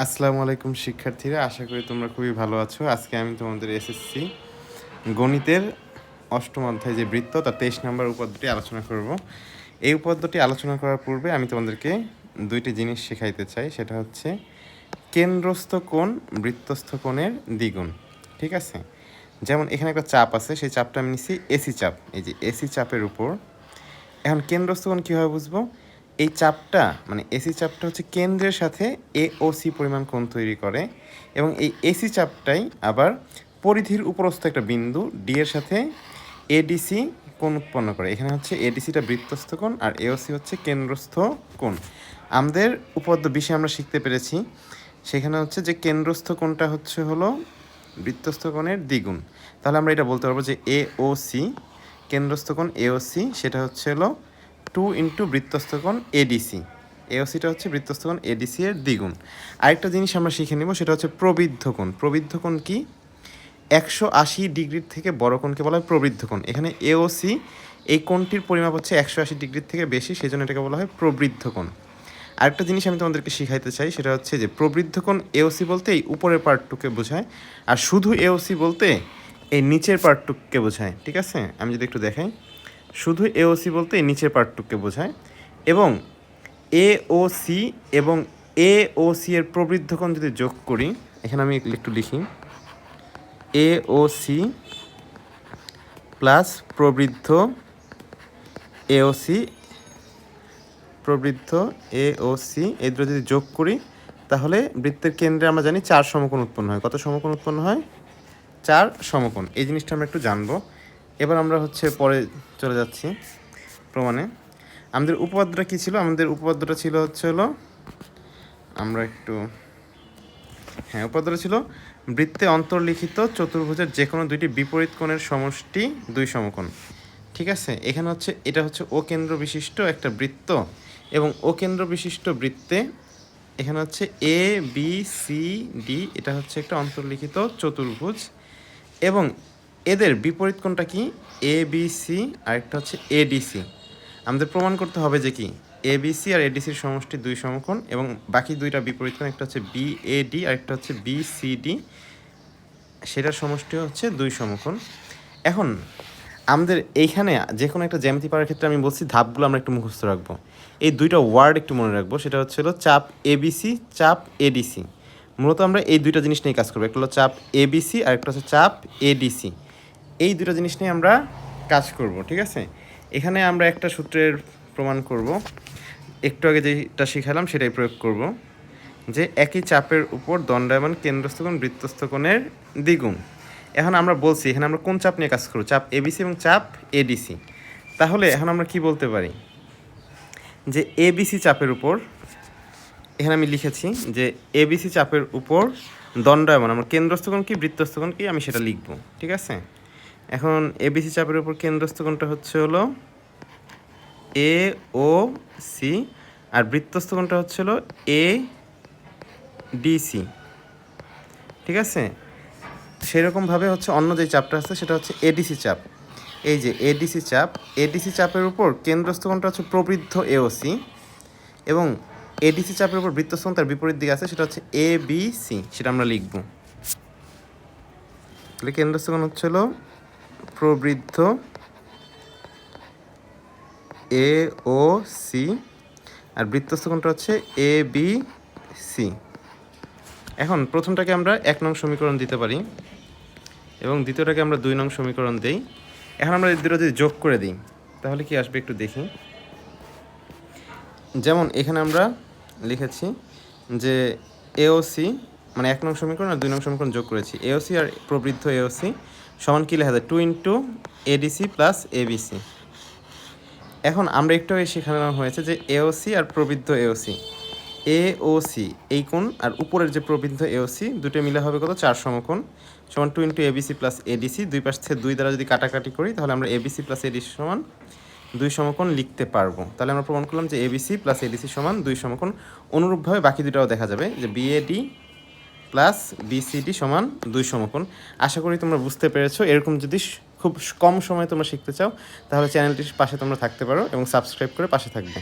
আসসালামু আলাইকুম শিক্ষার্থীরা, আশা করি তোমরা খুবই ভালো আছো। আজকে আমি তোমাদের এসএসসি গণিতের অষ্টম অধ্যায় যে বৃত্ত তার 23 নম্বর উপপাদ্যটি আলোচনা করব। এই উপপাদ্যটি আলোচনা করার পূর্বে আমি তোমাদেরকে দুইটি জিনিস শেখাইতে চাই, সেটা হচ্ছে কেন্দ্রস্থ কোণ বৃত্তস্থ কোণের দ্বিগুণ। ঠিক আছে, যেমন এখানে একটা চাপ আছে, সেই চাপটা আমি নিচ্ছি এসি চাপ। এই যে এসি চাপের উপর এখন কেন্দ্রস্থ কোণ কীভাবে বুঝবো? এই চাপটা মানে এসি চাপটা হচ্ছে কেন্দ্রের সাথে এওসি পরিমাণ কোণ তৈরি করে, এবং এই এসি চাপটাই আবার পরিধির উপরস্থ একটা বিন্দু ডি এর সাথে এডিসি কোণ উৎপন্ন করে। এখানে হচ্ছে এডিসিটা বৃত্তস্থ কোণ আর এওসি হচ্ছে কেন্দ্রস্থ কোণ। আমাদের উপপাদ্য বিষয়ে আমরা শিখতে পেরেছি সেখানে হচ্ছে যে কেন্দ্রস্থ কোণটা হলো বৃত্তস্থ কোণের দ্বিগুণ। তাহলে আমরা এটা বলতে পারবো যে এওসি কেন্দ্রস্থ কোণ এওসি সেটা হলো 2 ইন্টু বৃত্তস্থ কোণ এডিসি। এওসিটা হচ্ছে বৃত্তস্থ কোণ এডিসি এর দ্বিগুণ। আরেকটা জিনিস আমরা শিখে নেব, সেটা হচ্ছে প্রবৃদ্ধ কোণ। প্রবৃদ্ধ কোণ কি? 180 ডিগ্রির থেকে বড় কোণকে বলা হয় প্রবৃদ্ধ কোণ। এখানে এওসি এই কোণটির পরিমাপ হচ্ছে 180 ডিগ্রির থেকে বেশি, সেজন্য এটাকে বলা হয় প্রবৃদ্ধ কোণ। আরেকটা জিনিস আমি তোমাদেরকে শিখাইতে চাই, সেটা হচ্ছে যে প্রবৃদ্ধ কোণ এওসি বলতে এই উপরের পার্টটুকে বোঝায়, আর শুধু এওসি বলতে এই নিচের পার্টটুককে বোঝায়। ঠিক আছে, আমি যদি একটু দেখাই, শুধু এওসি বলতে এই নিচের পার্টটুককে বোঝায়, এবং এওসি এবং এওসি এর প্রবৃদ্ধ কোণ যদি যোগ করি, এখানে আমি একটু লিখি এওসি প্লাস প্রবৃদ্ধ এওসি, প্রবৃদ্ধ এওসি এই দুটো যদি যোগ করি, তাহলে বৃত্তের কেন্দ্রে আমরা জানি 4 সমকোণ উৎপন্ন হয়। কত সমকোণ উৎপন্ন হয়? 4 সমকোণ। এই জিনিসটা আমরা একটু জানবো। এবার আমরা পরে চলে যাচ্ছি প্রমাণে। আমাদের উপপাদ্যটা কী ছিল? আমাদের উপপাদ্যটা ছিল উপপাদ্যটা ছিল বৃত্তে অন্তর্লিখিত চতুর্ভুজের যে কোনো দুইটি বিপরীত কোণের সমষ্টি 2 সমকোণ। ঠিক আছে, এখানে এটা হচ্ছে ও কেন্দ্র বিশিষ্ট একটা বৃত্ত, এবং ও কেন্দ্র বিশিষ্ট বৃত্তে এখানে হচ্ছে এ বি সি ডি, এটা হচ্ছে একটা অন্তর্লিখিত চতুর্ভুজ, এবং এদের বিপরীত কোণটা কি? এ বি সি, আর একটা হচ্ছে এডিসি। আমাদের প্রমাণ করতে হবে যে কি এবিসি আর এডিসির সমষ্টি 2 সমকোণ, এবং বাকি দুইটা বিপরীত কোণ, একটা হচ্ছে বিএডি আর একটা হচ্ছে বিসিডি, সেটার সমষ্টি হচ্ছে 2 সমকোণ। এখন আমাদের এইখানে যে কোনো একটা জ্যামিতি পাওয়ার ক্ষেত্রে আমি বলছি ধাপগুলো আমরা একটু মুখস্থ রাখবো। এই দুইটা ওয়ার্ড একটু মনে রাখবো, সেটা হলো চাপ এবিসি, চাপ এডিসি। মূলত আমরা এই দুইটা জিনিস নিয়ে কাজ করবো, একটা হলো চাপ এবিসি আর একটা হচ্ছে চাপ এডিসি। এই দুটো জিনিস নিয়ে আমরা কাজ করব। ঠিক আছে, এখানে আমরা একটা সূত্রের প্রমাণ করব, একটু আগে যেটা শিখালাম সেটাই প্রয়োগ করব, যে একই চাপের উপর দণ্ডায়মান কেন্দ্রস্থ কোণ বৃত্তস্থ কোণের দ্বিগুণ। এখন আমরা বলছি এখানে আমরা কোন চাপ নিয়ে কাজ করব? চাপ এবিসি এবং চাপ এডিসি। তাহলে এখন আমরা কি বলতে পারি? যে এবিসি চাপের উপর, এখানে আমি লিখেছি যে এবিসি চাপের উপর দণ্ডায়মান, আমরা কেন্দ্রস্থ কোণ কি বৃত্তস্থ কোণ কি আমি সেটা লিখব। ঠিক আছে, এখন এবিসি চাপের উপর কেন্দ্রস্থ কোণটা হলো এ ও সি, আর বৃত্তস্থ কোণটা হলো এ ডিসি। ঠিক আছে, সেরকমভাবে অন্য যে চাপটা আছে সেটা হচ্ছে এডিসি চাপ। এই যে এডিসি চাপ, এডিসি চাপের উপর কেন্দ্রস্থ কোণটা হচ্ছে প্রবৃদ্ধ এওসি, এবং এডিসি চাপের উপর বৃত্তস্থ কোণ তার বিপরীত দিকে আছে, সেটা হচ্ছে এ বি সি, সেটা আমরা লিখব। তাহলে কেন্দ্রস্থ কোণ হলো প্রবৃদ্ধ এ ও সি, আর বৃত্তস্থ কোণটা হচ্ছে এ বি সি। এখন প্রথমটাকে আমরা 1 নং সমীকরণ দিতে পারি, এবং দ্বিতীয়টাকে আমরা 2 নং সমীকরণ দেই। এখন আমরা এই দুটো যদি যোগ করে দিই তাহলে কি আসবে একটু দেখি। যেমন এখানে আমরা লিখেছি যে এওসি মানে 1 নং সমীকরণ আর 2 নং সমীকরণ যোগ করেছি, এওসি আর প্রবৃদ্ধ এওসি সমান কি লেখা যায়? 2 ইন্টু এডিসি প্লাস এবিসি। এখন আমরা একটু শেখানো হয়েছে যে এওসি আর প্রবৃদ্ধ এওসি, এওসি এই কোণ আর উপরের যে প্রবৃদ্ধ এওসি দুটো মিলে হবে কত? 4 সমকোণ, সমান 2 ইন্টু এবিসি প্লাস এডিসি। দুই পাশ থেকে 2 দ্বারা যদি কাটাকাটি করি তাহলে আমরা এবিসি প্লাস এডিসি সমান 2 সমকোণ লিখতে পারবো। তাহলে আমরা প্রমাণ করলাম যে এবিসি প্লাস এডিসি সমান 2 সমকোণ। অনুরূপভাবে বাকি দুটাও দেখা যাবে, যে বিএডি প্লাস বিসিডি সমান 2 সমকোণ। আশা করি তোমরা বুঝতে পেরেছো। এরকম যদি খুব কম সময়ে তোমরা শিখতে চাও তাহলে চ্যানেলটির পাশে তোমরা থাকতে পারো এবং সাবস্ক্রাইব করে পাশে থাকবে।